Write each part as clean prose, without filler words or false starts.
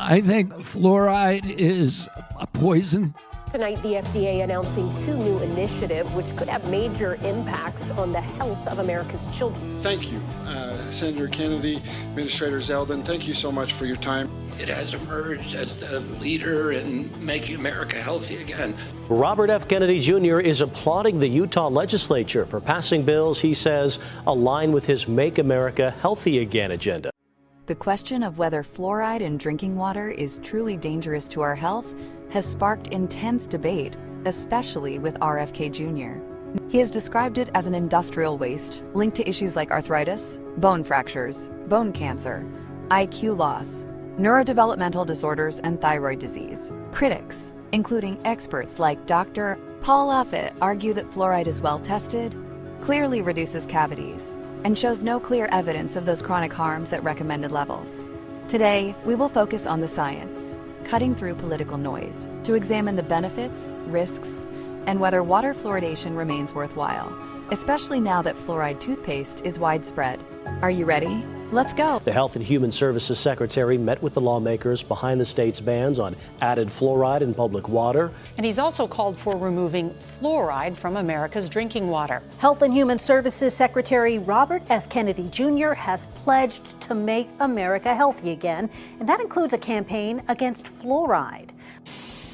I think fluoride is a poison. Tonight, the FDA announcing 2 new initiatives which could have major impacts on the health of America's children. Thank you, Senator Kennedy, Administrator Zeldin. Thank you so much for your time. It has emerged as the leader in making America healthy again. Robert F. Kennedy Jr. is applauding the Utah legislature for passing bills he says align with his Make America Healthy Again agenda. The question of whether fluoride in drinking water is truly dangerous to our health has sparked intense debate, especially with RFK Jr. He has described it as an industrial waste linked to issues like arthritis, bone fractures, bone cancer, IQ loss, neurodevelopmental disorders, and thyroid disease. Critics, including experts like Dr. Paul Offit, argue that fluoride is well tested, clearly reduces cavities, and shows no clear evidence of those chronic harms at recommended levels. Today, we will focus on the science, cutting through political noise to examine the benefits, risks, and whether water fluoridation remains worthwhile, especially now that fluoride toothpaste is widespread. Are you ready? Let's go. The Health and Human Services Secretary met with the lawmakers behind the state's bans on added fluoride in public water. And he's also called for removing fluoride from America's drinking water. Health and Human Services Secretary Robert F. Kennedy Jr. has pledged to make America healthy again, and that includes a campaign against fluoride.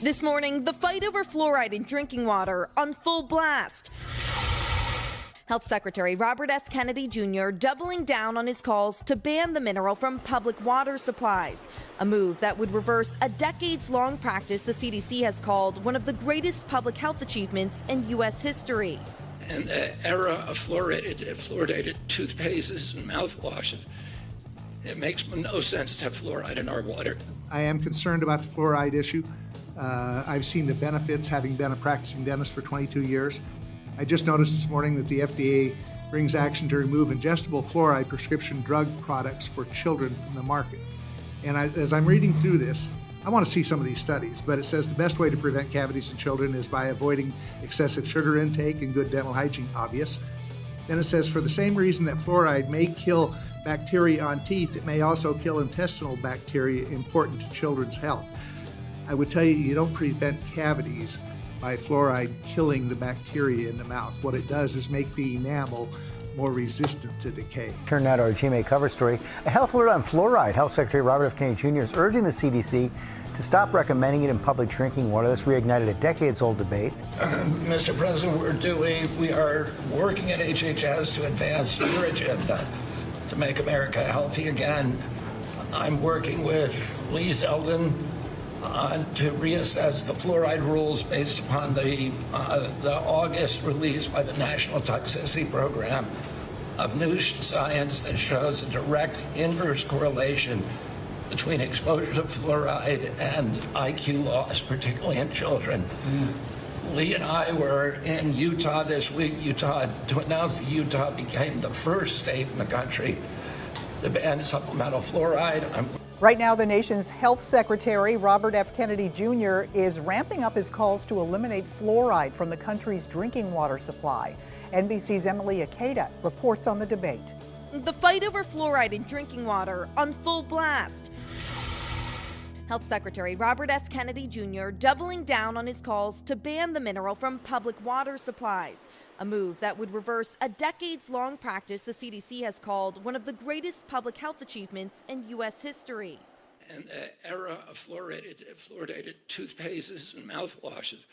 This morning, the fight over fluoride in drinking water on full blast. Health Secretary Robert F. Kennedy Jr. doubling down on his calls to ban the mineral from public water supplies, a move that would reverse a decades-long practice the CDC has called one of the greatest public health achievements in U.S. history. In the era of fluoridated toothpastes and mouthwashes, it makes no sense to have fluoride in our water. I am concerned about the fluoride issue. I've seen the benefits, having been a practicing dentist for 22 years. I just noticed this morning that the FDA brings action to remove ingestible fluoride prescription drug products for children from the market. And as I'm reading through this, I want to see some of these studies, but it says the best way to prevent cavities in children is by avoiding excessive sugar intake and good dental hygiene, obvious. Then it says for the same reason that fluoride may kill bacteria on teeth, it may also kill intestinal bacteria important to children's health. I would tell you, you don't prevent cavities by fluoride killing the bacteria in the mouth. What it does is make the enamel more resistant to decay. Turn now to our GMA cover story. A health alert on fluoride. Health Secretary Robert F. Kennedy Jr. is urging the CDC to stop recommending it in public drinking water. This reignited a decades-old debate. Mr. President, we are working at HHS to advance your agenda to make America healthy again. I'm working with Lee Zeldin to reassess the fluoride rules based upon the August release by the National Toxicity Program of new science that shows a direct inverse correlation between exposure to fluoride and IQ loss, particularly in children. Lee and I were in Utah this week, to announce that Utah became the first state in the country to ban supplemental fluoride. Right now, the nation's health secretary, Robert F. Kennedy Jr., is ramping up his calls to eliminate fluoride from the country's drinking water supply. NBC's Emily Akeda reports on the debate. The fight over fluoride in drinking water on full blast. Health Secretary Robert F. Kennedy Jr. doubling down on his calls to ban the mineral from public water supplies, a move that would reverse a decades-long practice the CDC has called one of the greatest public health achievements in U.S. history. In the era of fluoridated toothpastes and mouthwashes,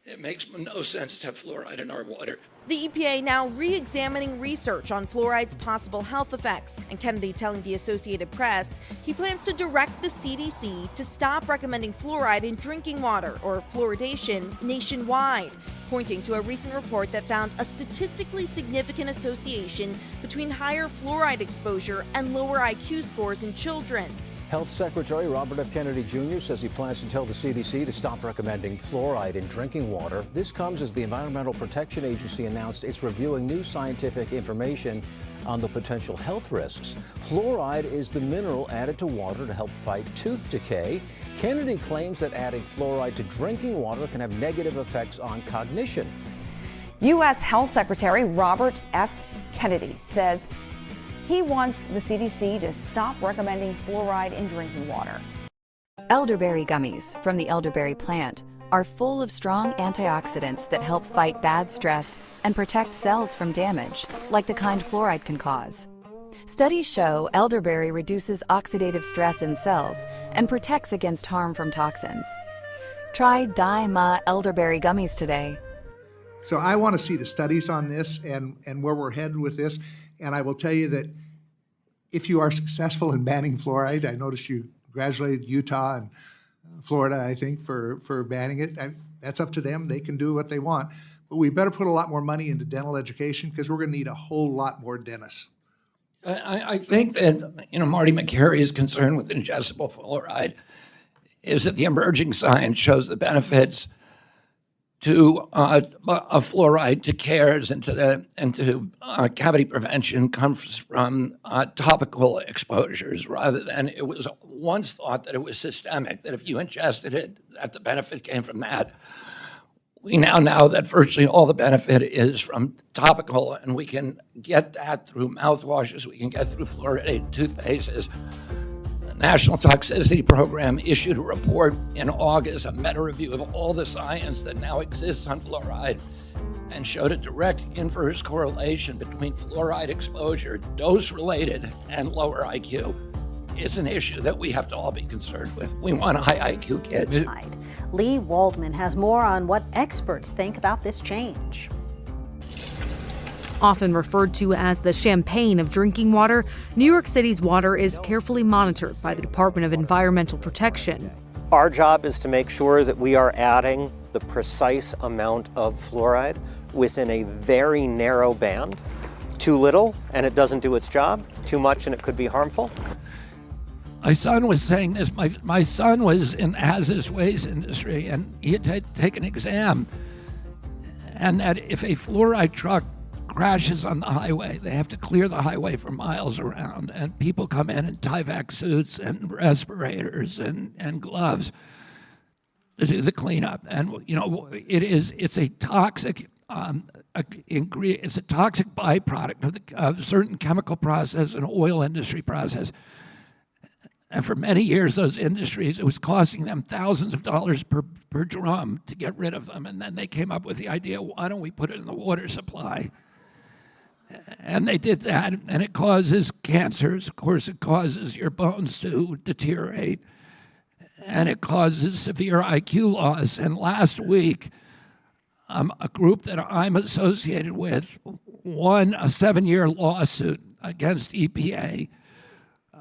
it makes no sense to have fluoride in our water. The EPA now re-examining research on fluoride's possible health effects, and Kennedy telling the Associated Press he plans to direct the CDC to stop recommending fluoride in drinking water, or fluoridation, nationwide, pointing to a recent report that found a statistically significant association between higher fluoride exposure and lower IQ scores in children. Health Secretary Robert F. Kennedy Jr. says he plans to tell the CDC to stop recommending fluoride in drinking water. This comes as the Environmental Protection Agency announced it's reviewing new scientific information on the potential health risks. Fluoride is the mineral added to water to help fight tooth decay. Kennedy claims that adding fluoride to drinking water can have negative effects on cognition. U.S. Health Secretary Robert F. Kennedy says he wants the CDC to stop recommending fluoride in drinking water. Elderberry gummies from the elderberry plant are full of strong antioxidants that help fight bad stress and protect cells from damage, like the kind fluoride can cause. Studies show elderberry reduces oxidative stress in cells and protects against harm from toxins. Try DYMA elderberry gummies today. So I want to see the studies on this and where we're headed with this. And I will tell you that if you are successful in banning fluoride, I noticed you congratulated Utah and Florida, I think, for banning it. That's up to them. They can do what they want. But we better put a lot more money into dental education because we're going to need a whole lot more dentists. I think that, Marty McCary's concern with ingestible fluoride is that the emerging science shows the benefits to of fluoride to cares and to cavity prevention comes from topical exposures rather than it was once thought that it was systemic, that if you ingested it, that the benefit came from that. We now know that virtually all the benefit is from topical, and we can get that through mouthwashes, we can get through fluoridated toothpastes. The National Toxicity Program issued a report in August, a meta-review of all the science that now exists on fluoride, and showed a direct inverse correlation between fluoride exposure, dose-related, and lower IQ. It's an issue that we have to all be concerned with. We want high IQ kids. Lee Waldman has more on what experts think about this change. Often referred to as the champagne of drinking water, New York City's water is carefully monitored by the Department of Environmental Protection. Our job is to make sure that we are adding the precise amount of fluoride within a very narrow band. Too little and it doesn't do its job. Too much and it could be harmful. My son was saying this. My son was in the hazardous waste industry, and he had to take an exam. And that if a fluoride truck crashes on the highway, they have to clear the highway for miles around, and people come in Tyvek suits and respirators and gloves to do the cleanup. And it's a toxic ingredient. It's a toxic byproduct of certain chemical process and oil industry process. And for many years, those industries, it was costing them thousands of dollars per drum to get rid of them. And then they came up with the idea, why don't we put it in the water supply? And they did that, and it causes cancers. Of course, it causes your bones to deteriorate, and it causes severe IQ loss. And last week, a group that I'm associated with won a 7-year lawsuit against EPA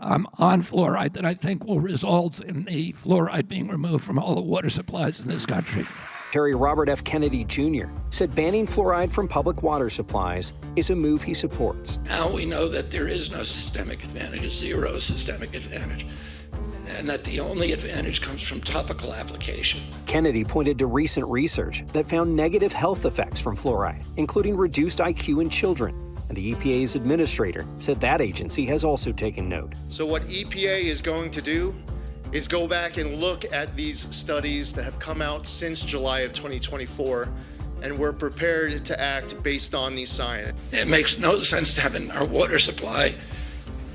on fluoride that I think will result in the fluoride being removed from all the water supplies in this country. Secretary Robert F. Kennedy Jr. said banning fluoride from public water supplies is a move he supports. Now we know that there is no systemic advantage, zero systemic advantage, and that the only advantage comes from topical application. Kennedy pointed to recent research that found negative health effects from fluoride, including reduced IQ in children. And the EPA's administrator said that agency has also taken note. So what EPA is going to do is go back and look at these studies that have come out since July of 2024, and we're prepared to act based on these science. It makes no sense to have it in our water supply,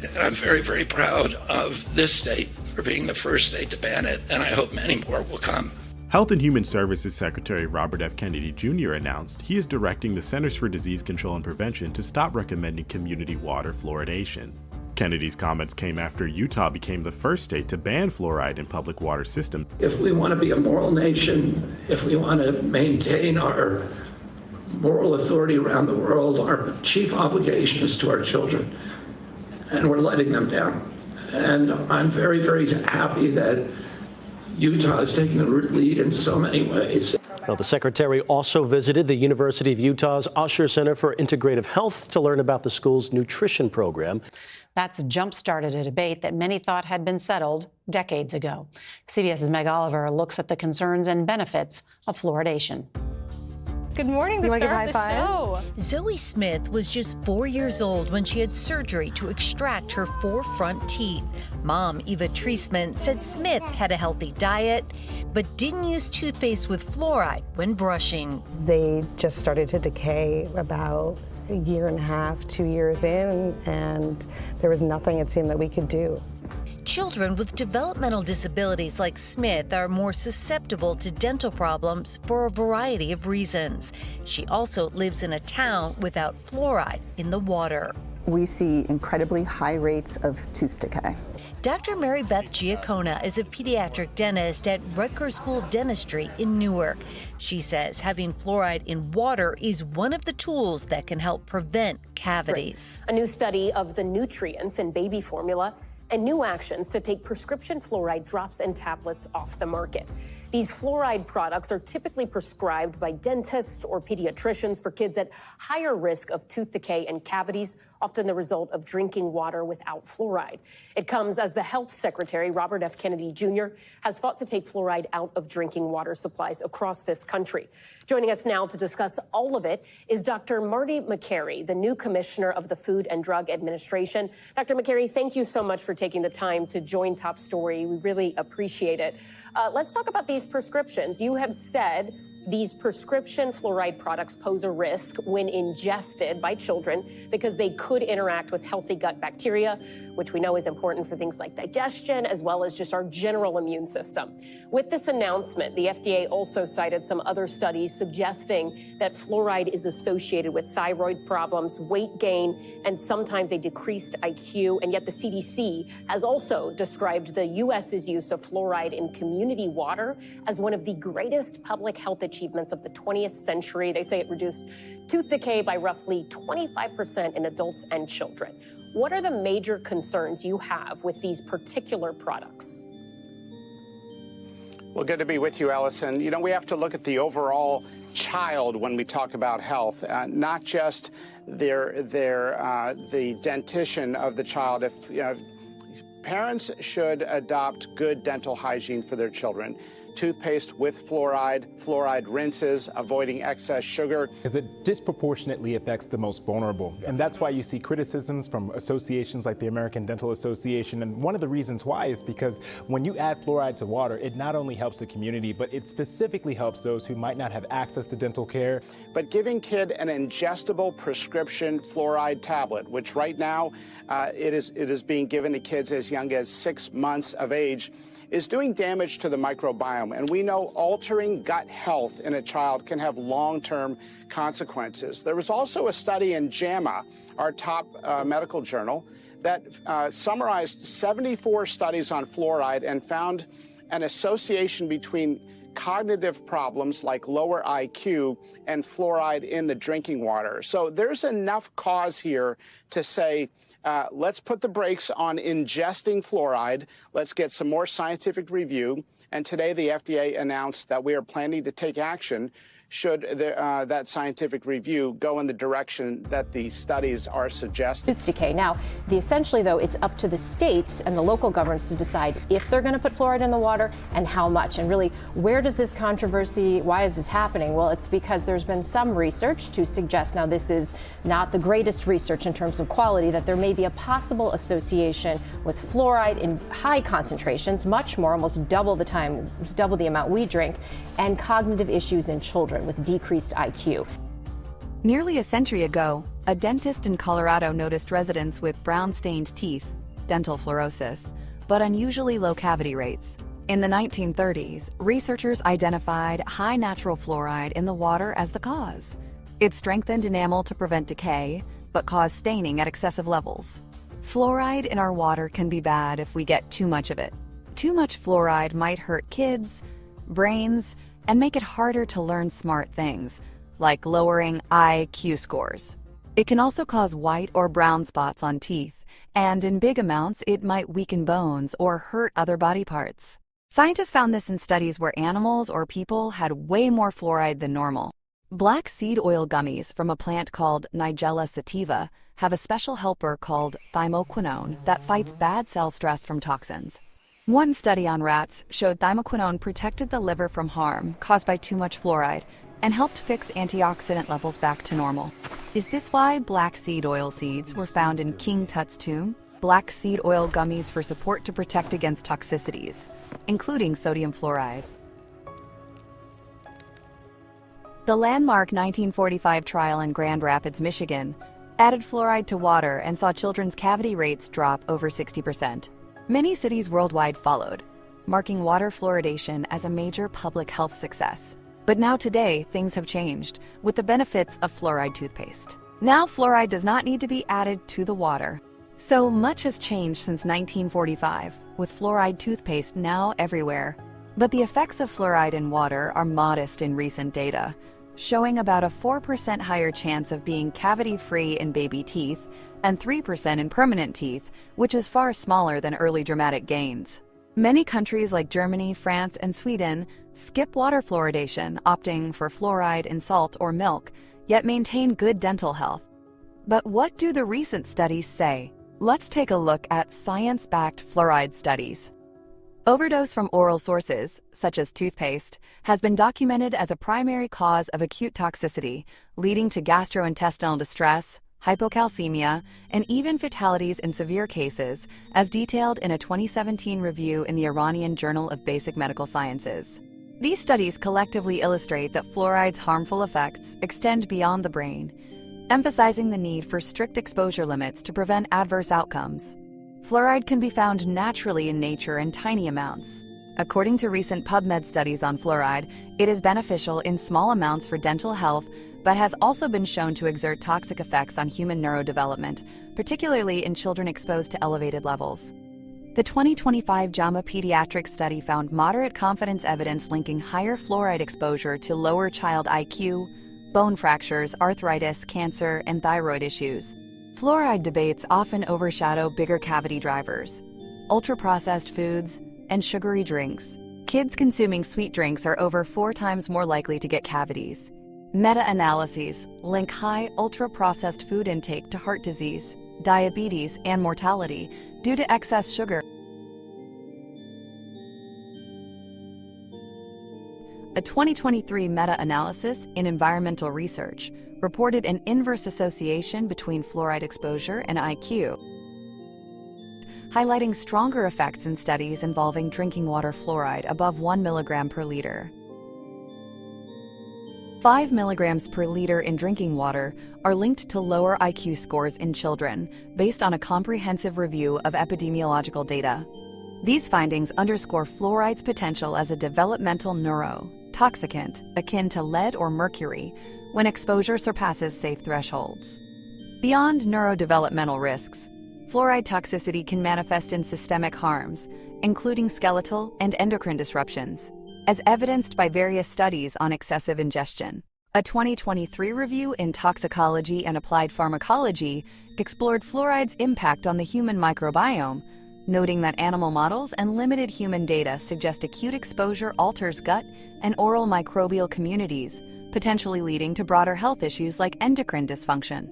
and I'm very, very proud of this state for being the first state to ban it, and I hope many more will come. Health and Human Services Secretary Robert F. Kennedy Jr. announced he is directing the Centers for Disease Control and Prevention to stop recommending community water fluoridation. Kennedy's comments came after Utah became the first state to ban fluoride in public water systems. If we want to be a moral nation, if we want to maintain our moral authority around the world, our chief obligation is to our children, and we're letting them down. And I'm very, very happy that Utah is taking the lead in so many ways. Well, the secretary also visited the University of Utah's Usher Center for Integrative Health to learn about the school's nutrition program. That's jump-started a debate that many thought had been settled decades ago. CBS's Meg Oliver looks at the concerns and benefits of fluoridation. Good morning. You want to give high fives? Show. Zoe Smith was just 4 years old when she had surgery to extract her 4 front teeth. Mom, Eva Treisman, said Smith had a healthy diet, but didn't use toothpaste with fluoride when brushing. They just started to decay about a year and a half, 2 years in, and there was nothing it seemed that we could do. children with developmental disabilities like Smith are more susceptible to dental problems for a variety of reasons. She also lives in a town without fluoride in the water. We see incredibly high rates of tooth decay. Dr. Mary Beth Giacona is a pediatric dentist at Rutgers School of Dentistry in Newark. She says having fluoride in water is one of the tools that can help prevent cavities. A new study of the nutrients in baby formula and new actions to take prescription fluoride drops and tablets off the market. These fluoride products are typically prescribed by dentists or pediatricians for kids at higher risk of tooth decay and cavities, often the result of drinking water without fluoride. It comes as the Health Secretary, Robert F. Kennedy Jr., has fought to take fluoride out of drinking water supplies across this country. Joining us now to discuss all of it is Dr. Marty Makary, the new Commissioner of the Food and Drug Administration. Dr. Makary, thank you so much for taking the time to join Top Story. We really appreciate it. Let's talk about these prescriptions. You have said these prescription fluoride products pose a risk when ingested by children because they could interact with healthy gut bacteria, which we know is important for things like digestion as well as just our general immune system. With this announcement, the FDA also cited some other studies suggesting that fluoride is associated with thyroid problems, weight gain, and sometimes a decreased IQ. And yet the CDC has also described the U.S.'s use of fluoride in community water as one of the greatest public health achievements of the 20th century. They say it reduced tooth decay by roughly 25% in adults and children. What are the major concerns you have with these particular products? Well, good to be with you, Allison. You know, we have to look at the overall child when we talk about health, not just the dentition of the child. If parents should adopt good dental hygiene for their children. Toothpaste with fluoride rinses, avoiding excess sugar. Because it disproportionately affects the most vulnerable. And that's why you see criticisms from associations like the American Dental Association. And one of the reasons why is because when you add fluoride to water, it not only helps the community, but it specifically helps those who might not have access to dental care. But giving kid an ingestible prescription fluoride tablet, which right now it is being given to kids as young as 6 months of age, is doing damage to the microbiome. And we know altering gut health in a child can have long-term consequences. There was also a study in JAMA, our top medical journal, that summarized 74 studies on fluoride and found an association between cognitive problems like lower IQ and fluoride in the drinking water. So there's enough cause here to say, let's put the brakes on ingesting fluoride. Let's get some more scientific review. And today the FDA announced that we are planning to take action should that scientific review go in the direction that the studies are suggesting. Tooth decay. Now, essentially, though, it's up to the states and the local governments to decide if they're going to put fluoride in the water and how much. And really, where does this controversy, why is this happening? Well, it's because there's been some research to suggest, now this is not the greatest research in terms of quality, that there may be a possible association with fluoride in high concentrations, much more, almost double the amount we drink, and cognitive issues in children with decreased IQ. Nearly a century ago, a dentist in Colorado noticed residents with brown-stained teeth, dental fluorosis, but unusually low cavity rates. In the 1930s, researchers identified high natural fluoride in the water as the cause. It strengthened enamel to prevent decay, but caused staining at excessive levels. Fluoride in our water can be bad if we get too much of it. Too much fluoride might hurt kids, brains, and make it harder to learn smart things, like lowering IQ scores. It can also cause white or brown spots on teeth, and in big amounts, it might weaken bones or hurt other body parts. Scientists found this in studies where animals or people had way more fluoride than normal. Black seed oil gummies from a plant called Nigella sativa have a special helper called thymoquinone that fights bad cell stress from toxins. One study on rats showed thymoquinone protected the liver from harm caused by too much fluoride and helped fix antioxidant levels back to normal. Is this why black seed oil seeds were found in King Tut's tomb? Black seed oil gummies for support to protect against toxicities, including sodium fluoride. The landmark 1945 trial in Grand Rapids, Michigan, added fluoride to water and saw children's cavity rates drop over 60%. Many cities worldwide followed, marking water fluoridation as a major public health success. But now today, things have changed with the benefits of fluoride toothpaste. Now fluoride does not need to be added to the water. So much has changed since 1945, with fluoride toothpaste now everywhere. But the effects of fluoride in water are modest in recent data, showing about a 4% higher chance of being cavity-free in baby teeth and 3% in permanent teeth, which is far smaller than early dramatic gains. Many countries like Germany, France, and Sweden skip water fluoridation, opting for fluoride in salt or milk, yet maintain good dental health. But what do the recent studies say? Let's take a look at science-backed fluoride studies. Overdose from oral sources, such as toothpaste, has been documented as a primary cause of acute toxicity, leading to gastrointestinal distress, hypocalcemia, and even fatalities in severe cases, as detailed in a 2017 review in the Iranian Journal of Basic Medical Sciences. These studies collectively illustrate that fluoride's harmful effects extend beyond the brain, emphasizing the need for strict exposure limits to prevent adverse outcomes. Fluoride can be found naturally in nature in tiny amounts. According to recent PubMed studies on fluoride, it is beneficial in small amounts for dental health, but has also been shown to exert toxic effects on human neurodevelopment, particularly in children exposed to elevated levels. The 2025 DYMA pediatric study found moderate confidence evidence linking higher fluoride exposure to lower child IQ, bone fractures, arthritis, cancer, and thyroid issues. Fluoride debates often overshadow bigger cavity drivers, ultra-processed foods, and sugary drinks. Kids consuming sweet drinks are over 4 times more likely to get cavities. Meta-analyses link high ultra-processed food intake to heart disease, diabetes, and mortality due to excess sugar. A 2023 meta-analysis in environmental research reported an inverse association between fluoride exposure and IQ, highlighting stronger effects in studies involving drinking water fluoride above 1 milligram per liter. 5 milligrams per liter in drinking water are linked to lower IQ scores in children, based on a comprehensive review of epidemiological data. These findings underscore fluoride's potential as a developmental neurotoxicant akin to lead or mercury when exposure surpasses safe thresholds. Beyond neurodevelopmental risks, fluoride toxicity can manifest in systemic harms, including skeletal and endocrine disruptions, as evidenced by various studies on excessive ingestion. A 2023 review in Toxicology and Applied Pharmacology explored fluoride's impact on the human microbiome, noting that animal models and limited human data suggest acute exposure alters gut and oral microbial communities, potentially leading to broader health issues like endocrine dysfunction.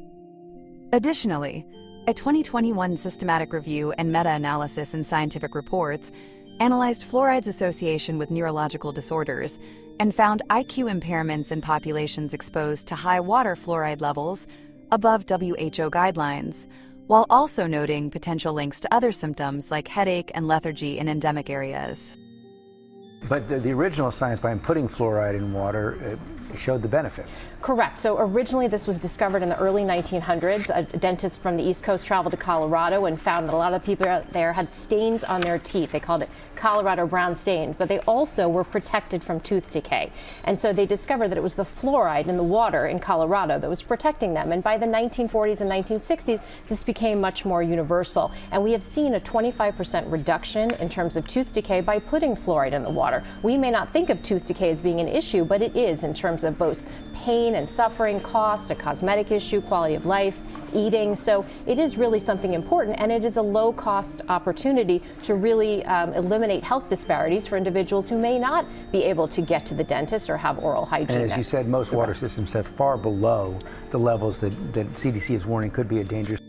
Additionally, a 2021 systematic review and meta-analysis in Scientific Reports analyzed fluoride's association with neurological disorders and found IQ impairments in populations exposed to high water fluoride levels above WHO guidelines, while also noting potential links to other symptoms like headache and lethargy in endemic areas. But the original science behind putting fluoride in water showed the benefits. Correct. So originally this was discovered in the early 1900s. A dentist from the East Coast traveled to Colorado and found that a lot of people out there had stains on their teeth. They called it Colorado brown stains, but they also were protected from tooth decay. And so they discovered that it was the fluoride in the water in Colorado that was protecting them. And by the 1940s and 1960s, this became much more universal. And we have seen a 25% reduction in terms of tooth decay by putting fluoride in the water. We may not think of tooth decay as being an issue, but it is in terms of both pain and suffering, cost, a cosmetic issue, quality of life, eating. So it is really something important, and it is a low-cost opportunity to really eliminate health disparities for individuals who may not be able to get to the dentist or have oral hygiene. And as you said, most water systems have far below the levels that CDC is warning could be a dangerous.